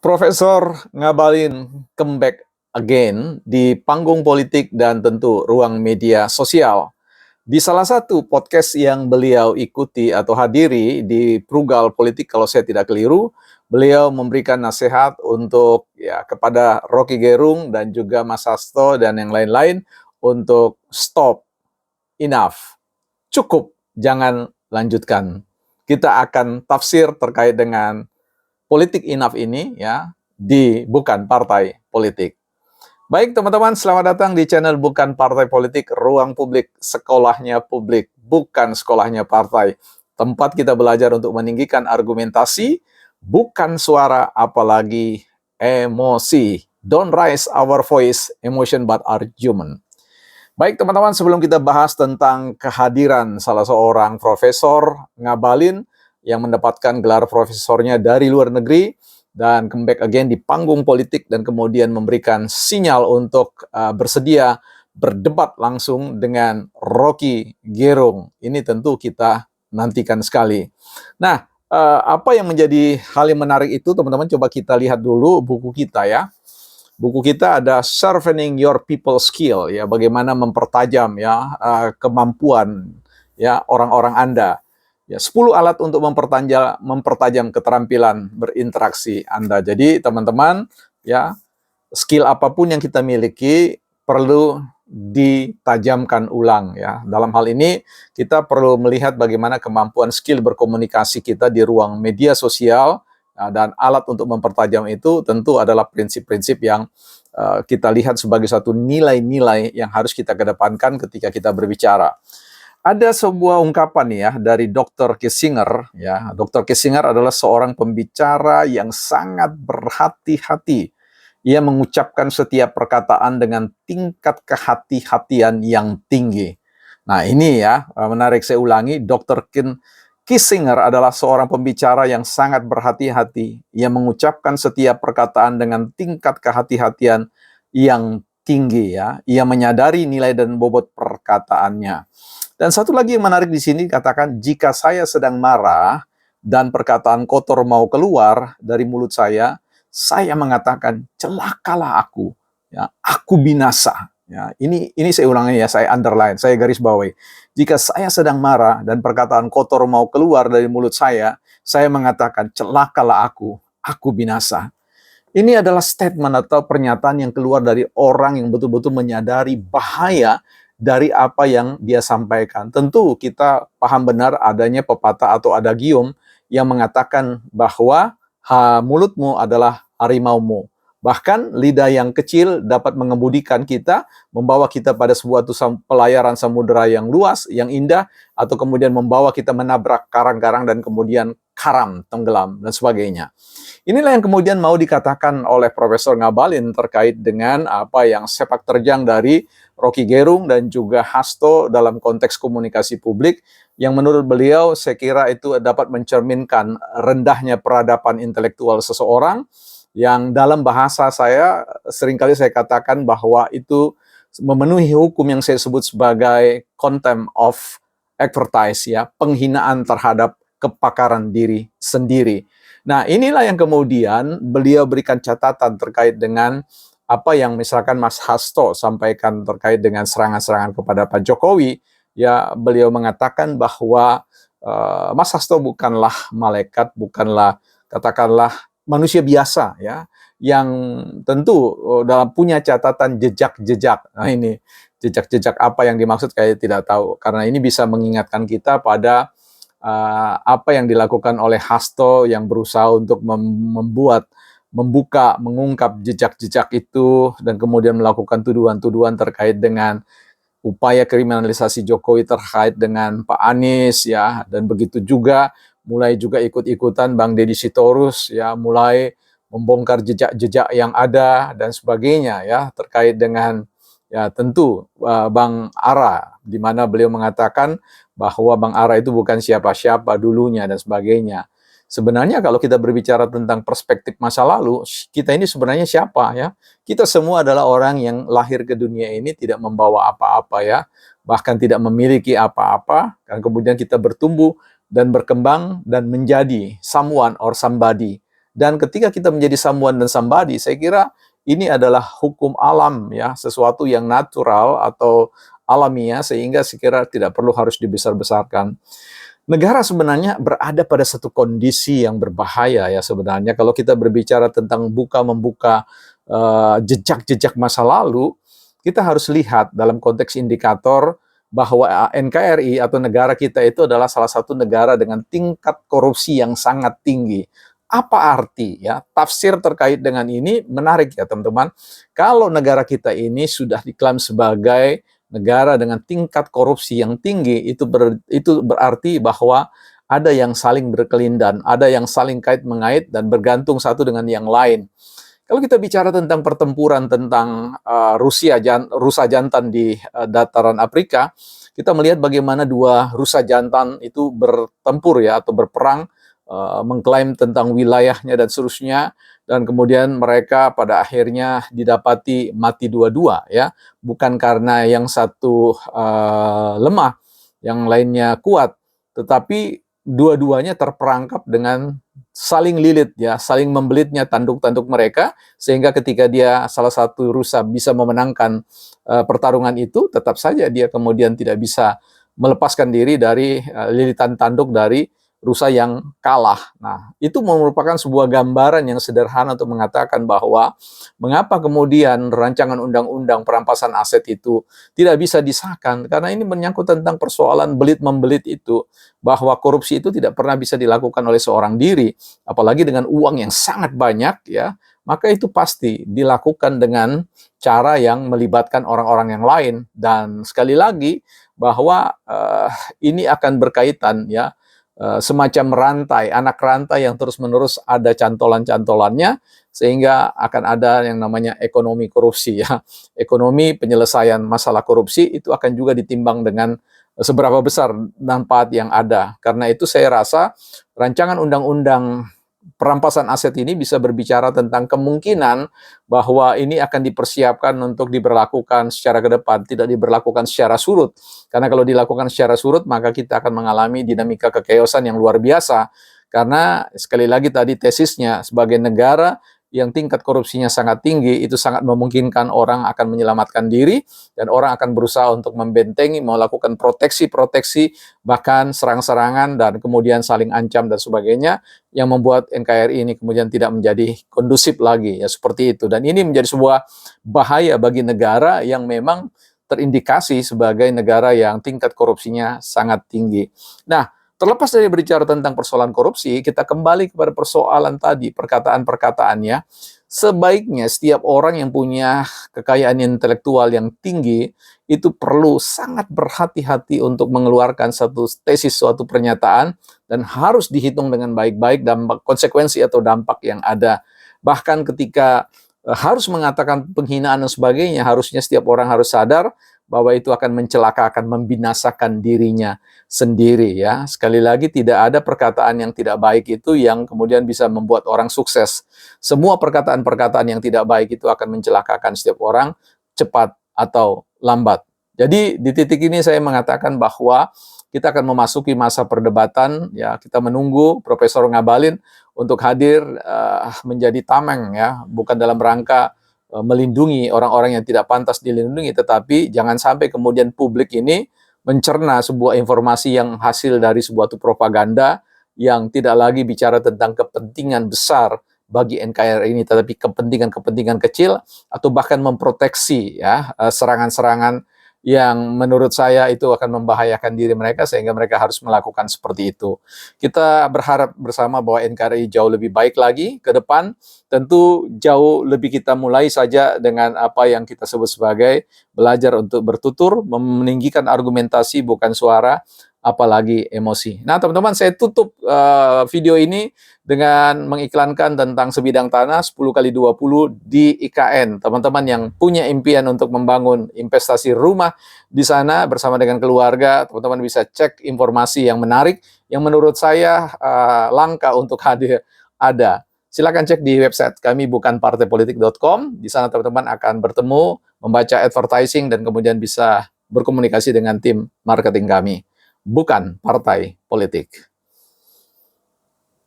Profesor Ngabalin comeback again di panggung politik dan tentu ruang media sosial. Di salah satu podcast yang beliau ikuti atau hadiri di Prugal Politik kalau saya tidak keliru, beliau memberikan nasihat untuk kepada Rocky Gerung dan juga Mas Hasto dan yang lain-lain untuk stop, enough, cukup, jangan lanjutkan. Kita akan tafsir terkait dengan politik enough ini di Bukan Partai Politik. Baik teman-teman, selamat datang di channel Bukan Partai Politik, ruang publik, sekolahnya publik, bukan sekolahnya partai. Tempat kita belajar untuk meninggikan argumentasi, bukan suara apalagi emosi. Don't raise our voice, emotion but argument. Baik teman-teman, sebelum kita bahas tentang kehadiran salah seorang Profesor Ngabalin yang mendapatkan gelar profesornya dari luar negeri dan comeback again di panggung politik dan kemudian memberikan sinyal untuk bersedia berdebat langsung dengan Rocky Gerung. Ini tentu kita nantikan sekali. Nah, apa yang menjadi hal yang menarik itu teman-teman, coba kita lihat dulu buku kita ya. Buku kita ada Sharpening Your People Skill, ya, bagaimana mempertajam kemampuan orang-orang Anda. 10 alat untuk mempertajam keterampilan berinteraksi Anda. Jadi teman-teman, skill apapun yang kita miliki perlu ditajamkan ulang ya. Dalam hal ini kita perlu melihat bagaimana kemampuan skill berkomunikasi kita di ruang media sosial. Dan alat untuk mempertajam itu tentu adalah prinsip-prinsip yang kita lihat sebagai satu nilai-nilai yang harus kita kedepankan ketika kita berbicara. Ada sebuah ungkapan dari Dr. Kissinger. Dr. Kissinger adalah seorang pembicara yang sangat berhati-hati. Ia mengucapkan setiap perkataan dengan tingkat kehati-hatian yang tinggi. Nah ini menarik, saya ulangi, Dr. Kissinger adalah seorang pembicara yang sangat berhati-hati. Ia mengucapkan setiap perkataan dengan tingkat kehati-hatian yang tinggi Ia menyadari nilai dan bobot perkataannya. Dan satu lagi yang menarik di sini katakan, jika saya sedang marah dan perkataan kotor mau keluar dari mulut saya mengatakan celakalah aku, aku binasa. Ini saya ulangi saya underline, saya garis bawahi. Jika saya sedang marah dan perkataan kotor mau keluar dari mulut saya mengatakan celakalah aku binasa. Ini adalah statement atau pernyataan yang keluar dari orang yang betul-betul menyadari bahaya dari apa yang dia sampaikan. Tentu kita paham benar adanya pepatah atau adagium yang mengatakan bahwa mulutmu adalah harimaumu. Bahkan lidah yang kecil dapat mengemudikan kita, membawa kita pada sebuah pelayaran samudera yang luas, yang indah, atau kemudian membawa kita menabrak karang-karang dan kemudian karam, tenggelam, dan sebagainya. Inilah yang kemudian mau dikatakan oleh Profesor Ngabalin terkait dengan apa yang sepak terjang dari Rocky Gerung dan juga Hasto dalam konteks komunikasi publik, yang menurut beliau saya kira itu dapat mencerminkan rendahnya peradaban intelektual seseorang, yang dalam bahasa saya seringkali saya katakan bahwa itu memenuhi hukum yang saya sebut sebagai contempt of expertise, penghinaan terhadap kepakaran diri sendiri. Nah, inilah yang kemudian beliau berikan catatan terkait dengan apa yang misalkan Mas Hasto sampaikan terkait dengan serangan-serangan kepada Pak Jokowi. Beliau mengatakan bahwa Mas Hasto bukanlah malaikat, bukanlah katakanlah manusia biasa yang tentu dalam punya catatan jejak-jejak. Nah ini jejak-jejak apa yang dimaksud saya tidak tahu, karena ini bisa mengingatkan kita pada apa yang dilakukan oleh Hasto yang berusaha untuk mengungkap jejak-jejak itu dan kemudian melakukan tuduhan-tuduhan terkait dengan upaya kriminalisasi Jokowi terkait dengan Pak Anies dan begitu juga mulai juga ikut-ikutan Bang Deddy Sitorus mulai membongkar jejak-jejak yang ada dan sebagainya terkait dengan tentu Bang Ara, di mana beliau mengatakan bahwa Bang Ara itu bukan siapa-siapa dulunya dan sebagainya. Sebenarnya kalau kita berbicara tentang perspektif masa lalu, kita ini sebenarnya siapa Kita semua adalah orang yang lahir ke dunia ini tidak membawa apa-apa bahkan tidak memiliki apa-apa, dan kemudian kita bertumbuh dan berkembang dan menjadi someone or somebody Dan ketika kita menjadi someone dan somebody, saya kira ini adalah hukum alam ya, sesuatu yang natural atau alamiah, sehingga saya kira tidak perlu harus dibesar-besarkan. Negara sebenarnya berada pada satu kondisi yang berbahaya ya sebenarnya. Kalau kita berbicara tentang membuka jejak-jejak masa lalu, kita harus lihat dalam konteks indikator bahwa NKRI atau negara kita itu adalah salah satu negara dengan tingkat korupsi yang sangat tinggi. Apa arti ya? Tafsir terkait dengan ini menarik ya teman-teman. Kalau negara kita ini sudah diklaim sebagai negara dengan tingkat korupsi yang tinggi, itu berarti bahwa ada yang saling berkelindan, ada yang saling kait-mengait dan bergantung satu dengan yang lain. Kalau kita bicara tentang pertempuran tentang rusa jantan di dataran Afrika, kita melihat bagaimana dua rusa jantan itu bertempur ya atau berperang, mengklaim tentang wilayahnya dan seterusnya, dan kemudian mereka pada akhirnya didapati mati dua-dua ya, bukan karena yang satu lemah, yang lainnya kuat, tetapi dua-duanya terperangkap dengan saling lilit ya, saling membelitnya tanduk-tanduk mereka, sehingga ketika dia salah satu rusa bisa memenangkan pertarungan itu, tetap saja dia kemudian tidak bisa melepaskan diri dari lilitan tanduk dari rusa yang kalah. Nah, itu merupakan sebuah gambaran yang sederhana untuk mengatakan bahwa mengapa kemudian rancangan undang-undang perampasan aset itu tidak bisa disahkan, karena ini menyangkut tentang persoalan belit-membelit itu, bahwa korupsi itu tidak pernah bisa dilakukan oleh seorang diri, apalagi dengan uang yang sangat banyak ya, maka itu pasti dilakukan dengan cara yang melibatkan orang-orang yang lain. Dan sekali lagi bahwa ini akan berkaitan ya, semacam rantai, anak rantai yang terus-menerus ada cantolan-cantolannya, sehingga akan ada yang namanya ekonomi korupsi ya. Ekonomi penyelesaian masalah korupsi itu akan juga ditimbang dengan seberapa besar manfaat yang ada. Karena itu saya rasa rancangan undang-undang perampasan aset ini bisa berbicara tentang kemungkinan bahwa ini akan dipersiapkan untuk diberlakukan secara ke depan, tidak diberlakukan secara surut. Karena kalau dilakukan secara surut, maka kita akan mengalami dinamika kekeosan yang luar biasa. Karena sekali lagi tadi tesisnya, sebagai negara yang tingkat korupsinya sangat tinggi, itu sangat memungkinkan orang akan menyelamatkan diri, dan orang akan berusaha untuk membentengi, melakukan proteksi-proteksi, bahkan serang-serangan, dan kemudian saling ancam dan sebagainya, yang membuat NKRI ini kemudian tidak menjadi kondusif lagi, ya seperti itu. Dan ini menjadi sebuah bahaya bagi negara yang memang terindikasi sebagai negara yang tingkat korupsinya sangat tinggi. Nah, terlepas dari berbicara tentang persoalan korupsi, kita kembali kepada persoalan tadi, perkataan-perkataannya. Sebaiknya setiap orang yang punya kekayaan intelektual yang tinggi, itu perlu sangat berhati-hati untuk mengeluarkan satu tesis, suatu pernyataan, dan harus dihitung dengan baik-baik dampak, konsekuensi atau dampak yang ada. Bahkan ketika harus mengatakan penghinaan dan sebagainya, harusnya setiap orang harus sadar bahwa itu akan mencelakakan, membinasakan dirinya sendiri ya. Sekali lagi, tidak ada perkataan yang tidak baik itu yang kemudian bisa membuat orang sukses. Semua perkataan-perkataan yang tidak baik itu akan mencelakakan setiap orang, cepat atau lambat. Jadi di titik ini saya mengatakan bahwa kita akan memasuki masa perdebatan ya. Kita menunggu Profesor Ngabalin untuk hadir menjadi tameng ya, bukan dalam rangka melindungi orang-orang yang tidak pantas dilindungi, tetapi jangan sampai kemudian publik ini mencerna sebuah informasi yang hasil dari sebuah propaganda yang tidak lagi bicara tentang kepentingan besar bagi NKRI ini, tetapi kepentingan-kepentingan kecil, atau bahkan memproteksi ya serangan-serangan yang menurut saya itu akan membahayakan diri mereka, sehingga mereka harus melakukan seperti itu. Kita berharap bersama bahwa NKRI jauh lebih baik lagi ke depan. Tentu jauh lebih kita mulai saja dengan apa yang kita sebut sebagai belajar untuk bertutur, meninggikan argumentasi bukan suara, apalagi emosi. Nah teman-teman, saya tutup video ini dengan mengiklankan tentang sebidang tanah 10x20 di IKN. Teman-teman yang punya impian untuk membangun investasi rumah di sana bersama dengan keluarga, teman-teman bisa cek informasi yang menarik, yang menurut saya langka untuk hadir ada. Silakan cek di website kami, bukanpartaipolitik.com. Di sana teman-teman akan bertemu, membaca advertising, dan kemudian bisa berkomunikasi dengan tim marketing kami. Bukan Partai Politik.